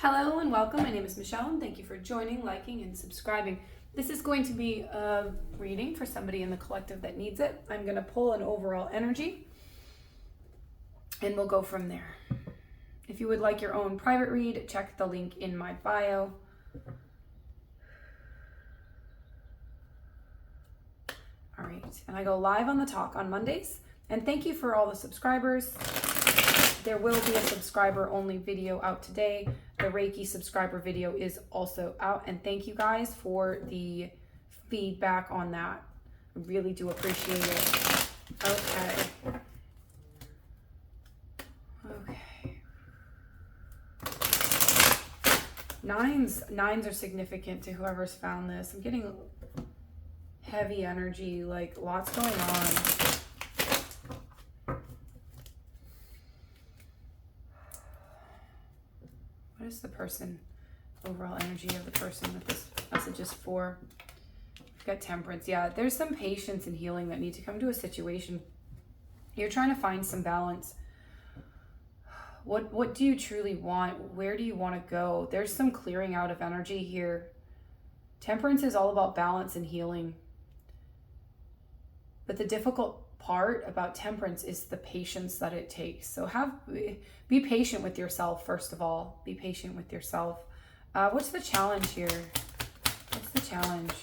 Hello and welcome. My name is Michelle and thank you for joining, liking, and subscribing. This is going to be a reading for somebody in the collective that needs it. I'm going to pull an overall energy and we'll go from there. If you would like your own private read, check the link in my bio. All right, and I go live on the talk on Mondays. And thank you for all the subscribers. There will be a subscriber only video out today. The Reiki subscriber video is also out. And thank you guys for the feedback on that. I really do appreciate it. Okay. Nines are significant to whoever's found this. I'm getting heavy energy, like lots going on. What is the person, overall energy of the person that this message is for? We've got Temperance. Yeah, there's some patience and healing that need to come to a situation. You're trying to find some balance. What do you truly want? Where do you want to go? There's some clearing out of energy here. Temperance is all about balance and healing. But the difficult part about temperance is the patience that it takes. So be patient with yourself, first of all. Be patient with yourself. What's the challenge here? What's the challenge?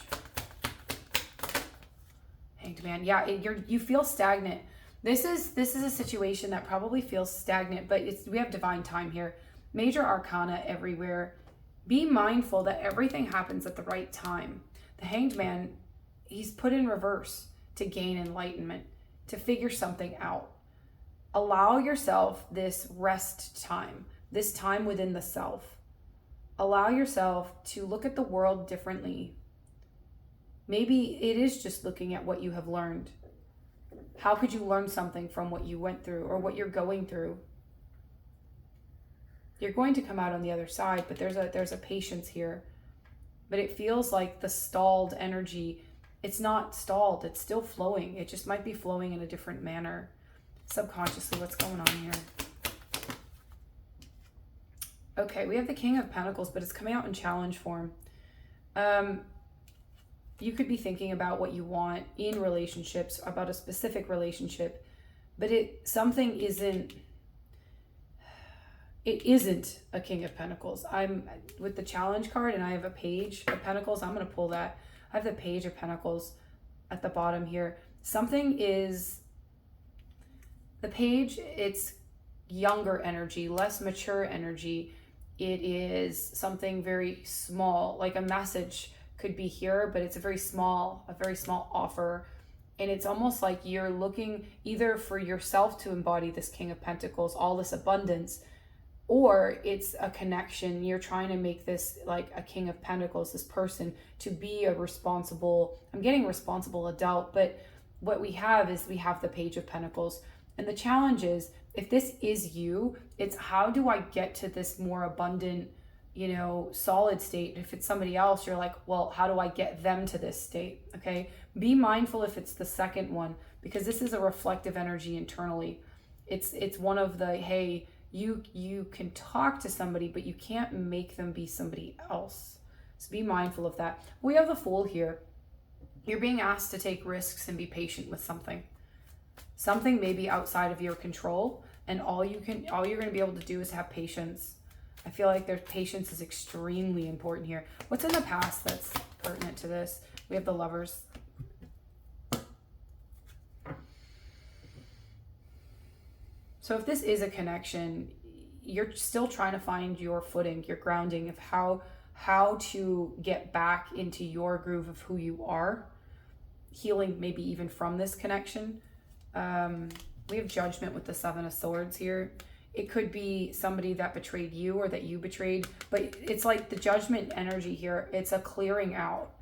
Hanged Man. Yeah, you feel stagnant. This is a situation that probably feels stagnant, but we have divine time here. Major arcana everywhere. Be mindful that everything happens at the right time. The Hanged Man, he's put in reverse to gain enlightenment, to figure something out. Allow yourself this rest time, this time within the self. Allow yourself to look at the world differently. Maybe it is just looking at what you have learned. How could you learn something from what you went through or what you're going through? You're going to come out on the other side, but there's a patience here. But it feels like the stalled energy, it's not stalled, it's still flowing. It just might be flowing in a different manner. Subconsciously, what's going on here? Okay, we have the King of Pentacles, but it's coming out in challenge form. You could be thinking about what you want in relationships, about a specific relationship, but it isn't a King of Pentacles. I'm with the challenge card and I have a Page of Pentacles. I'm going to pull that. I have the Page of Pentacles at the bottom here. Something is the Page, it's younger energy, less mature energy. It is something very small, like a message could be here, but it's a very small offer. And it's almost like you're looking either for yourself to embody this King of Pentacles, all this abundance, or it's a connection. You're trying to make this like a King of Pentacles, this person to be a responsible, I'm getting responsible adult, but what we have is we have the Page of Pentacles. And the challenge is, if this is you, it's how do I get to this more abundant, solid state? If it's somebody else, you're like, well, how do I get them to this state? Okay. Be mindful if it's the second one, because this is a reflective energy internally. It's one of the, hey, you can talk to somebody, but you can't make them be somebody else. So be mindful of that. We have the Fool here. You're being asked to take risks and be patient with something. Something may be outside of your control, and all you're going to be able to do is have patience. I feel like their patience is extremely important here. What's in the past that's pertinent to this? We have the Lovers. So if this is a connection, you're still trying to find your footing, your grounding of how to get back into your groove of who you are, healing maybe even from this connection. We have Judgment with the Seven of Swords here. It could be somebody that betrayed you or that you betrayed, but it's like the Judgment energy here. It's a clearing out.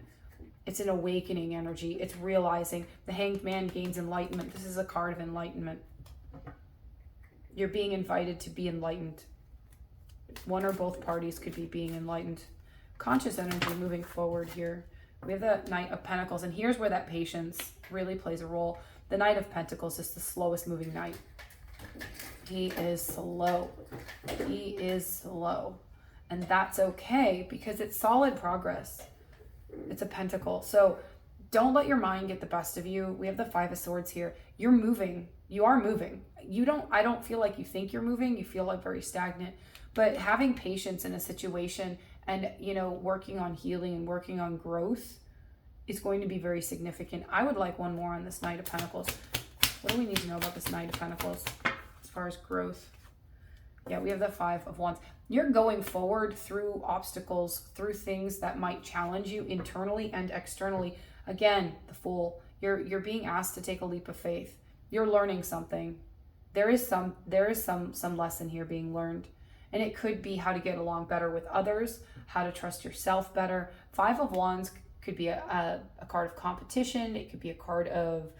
It's an awakening energy. It's realizing. The Hanged Man gains enlightenment. This is a card of enlightenment. You're being invited to be enlightened. One or both parties could be being enlightened. Conscious energy moving forward here. We have the Knight of Pentacles, and here's where that patience really plays a role. The Knight of Pentacles is the slowest moving knight. He is slow. He is slow. And that's okay because it's solid progress. It's a pentacle. So don't let your mind get the best of you. We have the Five of Swords here. You're moving. You are moving. I don't feel like you think you're moving. You feel like very stagnant. But having patience in a situation and, working on healing and working on growth is going to be very significant. I would like one more on this Knight of Pentacles. What do we need to know about this Knight of Pentacles as far as growth? Yeah, we have the Five of Wands. You're going forward through obstacles, through things that might challenge you internally and externally. Again, the Fool. You're being asked to take a leap of faith. You're learning something. There is some lesson here being learned. And it could be how to get along better with others, how to trust yourself better. Five of Wands could be a card of competition. It could be a card of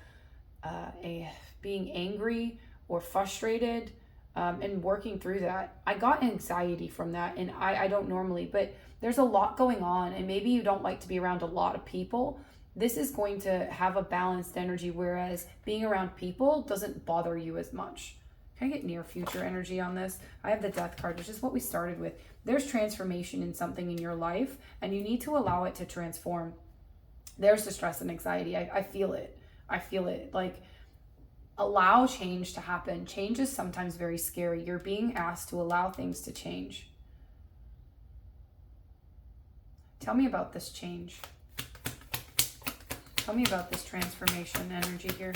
being angry or frustrated. And working through that. I got anxiety from that, and I don't normally, but there's a lot going on, and maybe you don't like to be around a lot of people. This is going to have a balanced energy, whereas being around people doesn't bother you as much. Can I get near future energy on this? I have the Death card, which is what we started with. There's transformation in something in your life, and you need to allow it to transform. There's the stress and anxiety. I feel it. I feel it. Like, allow change to happen. Change is sometimes very scary. You're being asked to allow things to change. Tell me about this change. Tell me about this transformation energy here.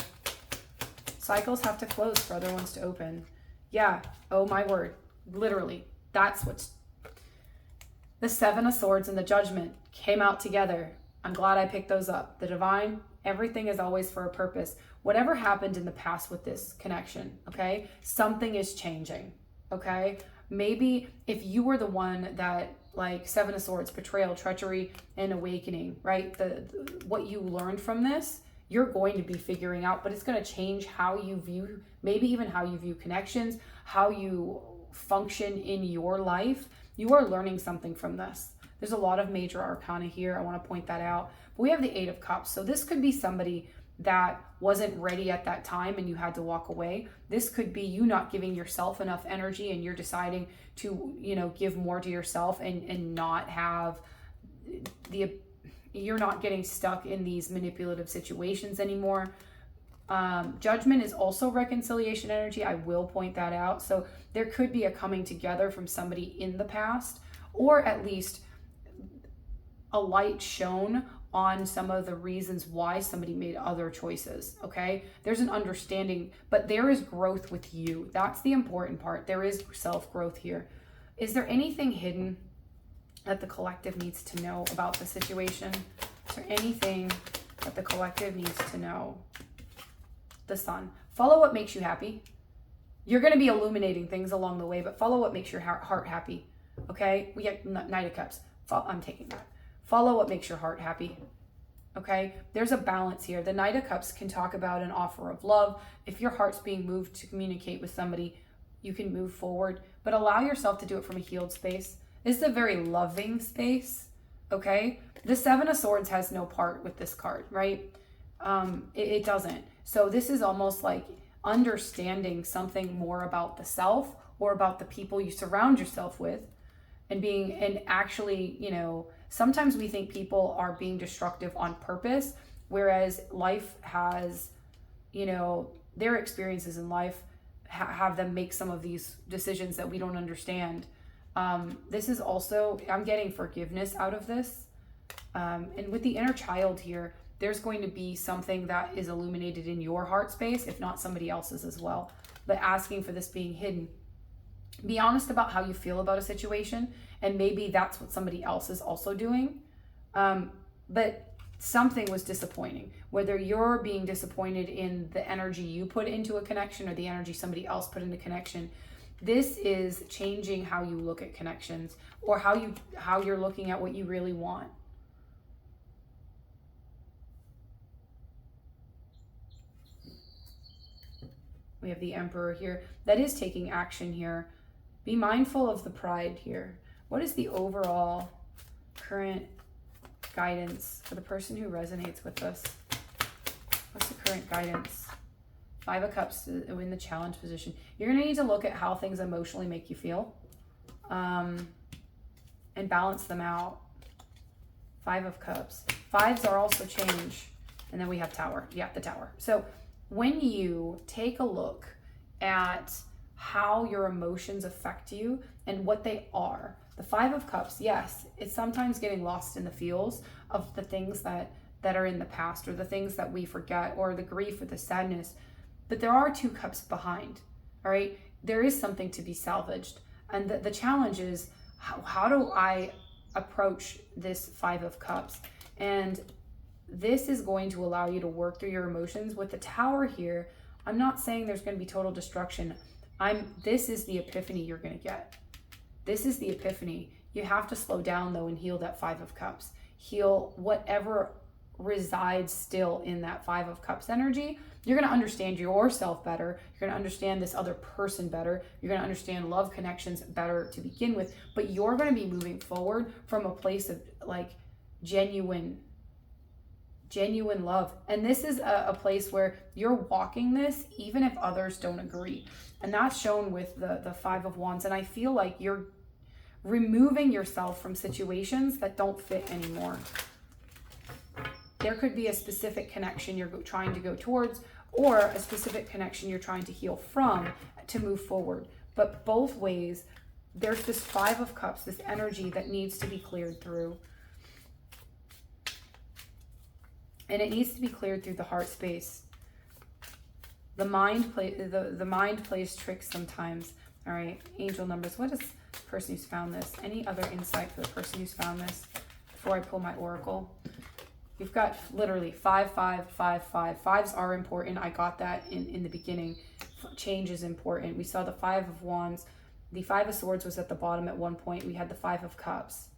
Cycles have to close for other ones to open. Yeah. Oh my word. Literally. That's what's... The Seven of Swords and the Judgment came out together. I'm glad I picked those up. The Divine, everything is always for a purpose. Whatever happened in the past with this connection, okay? Something is changing, okay? Maybe if you were the one that, like, Seven of Swords, betrayal, treachery, and awakening, right? What you learned from this, you're going to be figuring out, but it's going to change how you view, maybe even how you view connections, how you function in your life. You are learning something from this. There's a lot of major arcana here. I want to point that out. But we have the Eight of Cups. So this could be somebody that wasn't ready at that time and you had to walk away. This could be you not giving yourself enough energy and you're deciding to, give more to yourself and not have you're not getting stuck in these manipulative situations anymore. Judgment is also reconciliation energy. I will point that out. So there could be a coming together from somebody in the past, or at least a light shown on some of the reasons why somebody made other choices. Okay, there's an understanding, but there is growth with you. That's the important part. There is self-growth here. Is there anything hidden that the collective needs to know about the situation? Is there anything that the collective needs to know? The Sun. Follow what makes you happy. You're going to be illuminating things along the way, but follow what makes your heart happy. Okay, we get Knight of Cups. I'm taking that. Follow what makes your heart happy. Okay, there's a balance here. The Knight of Cups can talk about an offer of love. If your heart's being moved to communicate with somebody, you can move forward, but allow yourself to do it from a healed space. This is a very loving space. Okay, the Seven of Swords has no part with this card, right? It doesn't. So this is almost like understanding something more about the self or about the people you surround yourself with, and actually, sometimes we think people are being destructive on purpose, whereas life has, their experiences in life have them make some of these decisions that we don't understand. This is also, I'm getting forgiveness out of this. And with the inner child here, there's going to be something that is illuminated in your heart space, if not somebody else's as well. But asking for this being hidden. Be honest about how you feel about a situation, and maybe that's what somebody else is also doing. But something was disappointing. Whether you're being disappointed in the energy you put into a connection or the energy somebody else put into connection, this is changing how you look at connections, or how you're looking at what you really want. We have the Emperor here. That is taking action here. Be mindful of the pride here. What is the overall current guidance for the person who resonates with this? What's the current guidance? Five of Cups in the challenge position. You're going to need to look at how things emotionally make you feel. and balance them out. Five of Cups. Fives are also change. And then we have Tower. Yeah, the Tower. So when you take a look at how your emotions affect you and what they are, the Five of Cups, yes, it's sometimes getting lost in the feels of the things that are in the past, or the things that we forget, or the grief or the sadness. But there are two cups behind, all right? There is something to be salvaged. And the challenge is, how do I approach this Five of Cups? And this is going to allow you to work through your emotions. With the Tower here, I'm not saying there's going to be total destruction. This is the epiphany you're going to get. This is the epiphany. You have to slow down though and heal that Five of Cups. Heal whatever resides still in that Five of Cups energy. You're going to understand yourself better. You're going to understand this other person better. You're going to understand love connections better to begin with. But you're going to be moving forward from a place of like genuine love. And this is a place where you're walking this even if others don't agree. And that's shown with the Five of Wands. And I feel like you're removing yourself from situations that don't fit anymore. There could be a specific connection you're trying to go towards, or a specific connection you're trying to heal from to move forward. But both ways, there's this Five of Cups, this energy that needs to be cleared through. And it needs to be cleared through the heart space. The mind plays tricks sometimes. All right, angel numbers. What is the person who's found this? Any other insight for the person who's found this before I pull my oracle? You've got literally 5, 5, 5, 5. Fives are important. I got that in the beginning. Change is important. We saw the Five of Wands. The Five of Swords was at the bottom at one point. We had the Five of Cups.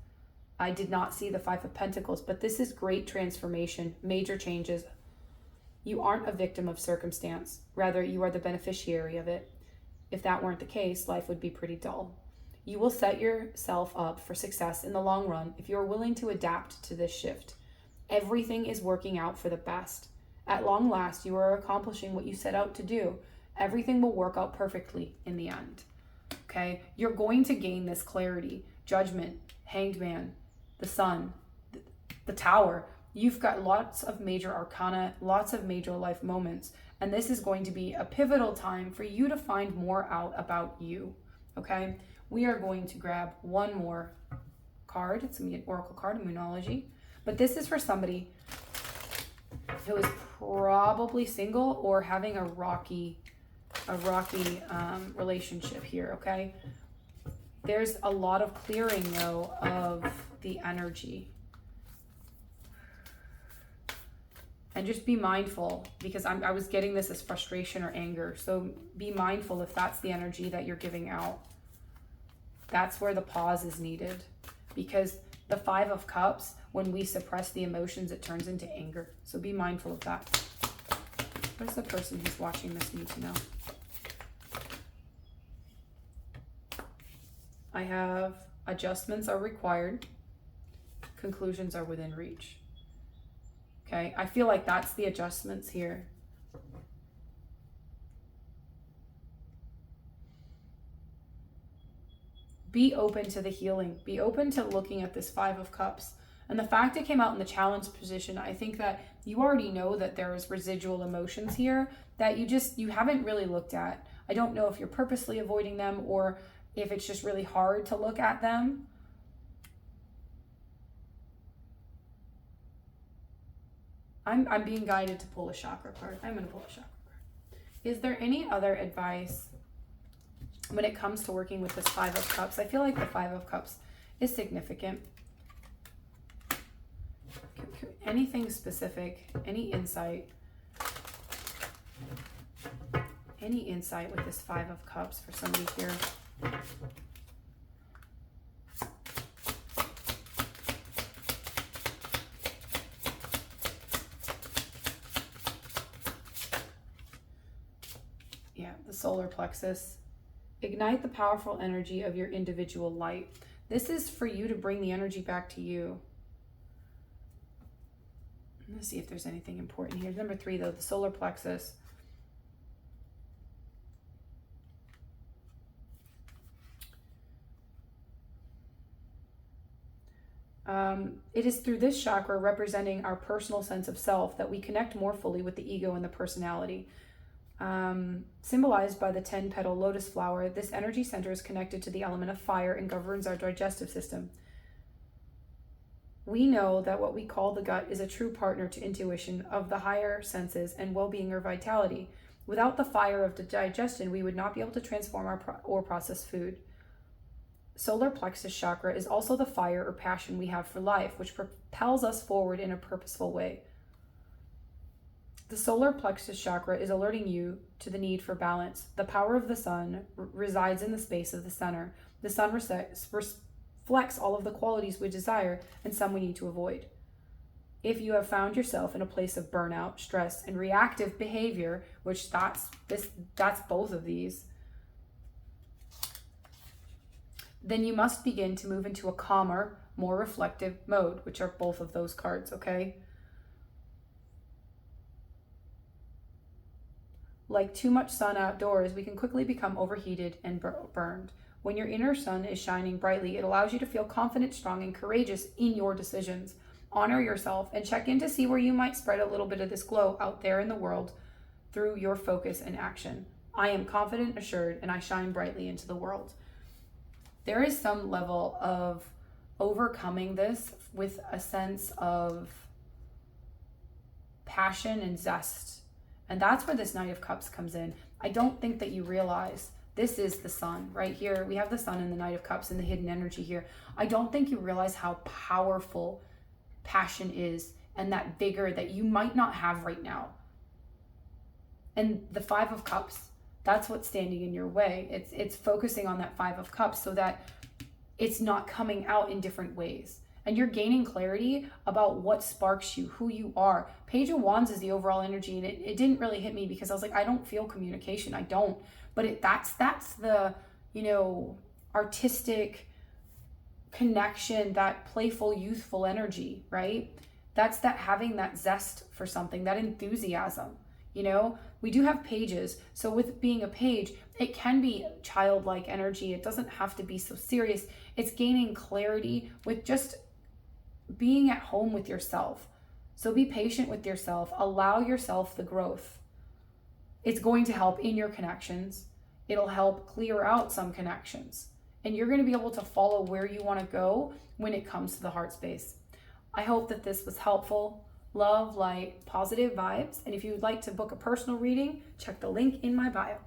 I did not see the Five of Pentacles, but this is great transformation, major changes. You aren't a victim of circumstance. Rather, you are the beneficiary of it. If that weren't the case, life would be pretty dull. You will set yourself up for success in the long run if you're willing to adapt to this shift. Everything is working out for the best. At long last, you are accomplishing what you set out to do. Everything will work out perfectly in the end. Okay? You're going to gain this clarity. Judgment, Hanged Man, the Sun, the Tower. You've got lots of major arcana, lots of major life moments. And this is going to be a pivotal time for you to find more out about you. Okay? We are going to grab one more card. It's going to be an oracle card in Moonology. But this is for somebody who is probably single or having a rocky relationship here, okay? There's a lot of clearing, though, of the energy. And just be mindful, because I was getting this as frustration or anger. So be mindful if that's the energy that you're giving out. That's where the pause is needed. Because the Five of Cups, when we suppress the emotions, it turns into anger. So be mindful of that. What does the person who's watching this need to know? I have adjustments are required. Conclusions are within reach. Okay, I feel like that's the adjustments here. Be open to the healing. Be open to looking at this Five of Cups. And the fact it came out in the challenge position, I think that you already know that there's residual emotions here that you haven't really looked at. I don't know if you're purposely avoiding them or if it's just really hard to look at them. I'm being guided to pull a chakra card. I'm going to pull a chakra card. Is there any other advice when it comes to working with this Five of Cups? I feel like the Five of Cups is significant. Anything specific, any insight? Any insight with this Five of Cups for somebody here? Yeah, the solar plexus. Ignite the powerful energy of your individual light. This is for you to bring the energy back to you. Let's see if there's anything important here. Number 3, though, the solar plexus. It is through this chakra, representing our personal sense of self, that we connect more fully with the ego and the personality. Symbolized by the 10-petal lotus flower, this energy center is connected to the element of fire and governs our digestive system. We know that what we call the gut is a true partner to intuition of the higher senses and well-being or vitality. Without the fire of the digestion, we would not be able to transform or process food. Solar plexus chakra is also the fire or passion we have for life, which propels us forward in a purposeful way. The solar plexus chakra is alerting you to the need for balance. The power of the sun resides in the space of the center. The sun reflects all of the qualities we desire and some we need to avoid. If you have found yourself in a place of burnout, stress, and reactive behavior, which that's both of these, then you must begin to move into a calmer, more reflective mode, which are both of those cards, okay? Like too much sun outdoors, we can quickly become overheated and burned. When your inner sun is shining brightly, it allows you to feel confident, strong, and courageous in your decisions. Honor yourself and check in to see where you might spread a little bit of this glow out there in the world through your focus and action. I am confident, assured, and I shine brightly into the world. There is some level of overcoming this with a sense of passion and zest. And that's where this Knight of Cups comes in. I don't think that you realize this is the sun right here. We have the sun and the Knight of Cups and the hidden energy here. I don't think you realize how powerful passion is and that vigor that you might not have right now. And the Five of Cups, that's what's standing in your way. It's focusing on that Five of Cups so that it's not coming out in different ways. And you're gaining clarity about what sparks you, who you are. Page of Wands is the overall energy, and it didn't really hit me because I was like, I don't feel communication. I don't. But that's the, artistic connection, that playful, youthful energy, right? That's that having that zest for something, that enthusiasm. We do have pages. So with being a page, it can be childlike energy. It doesn't have to be so serious. It's gaining clarity with just being at home with yourself. So be patient with yourself. Allow yourself the growth. It's going to help in your connections. It'll help clear out some connections. And you're going to be able to follow where you want to go when it comes to the heart space. I hope that this was helpful. Love, light, positive vibes. And if you would like to book a personal reading, check the link in my bio.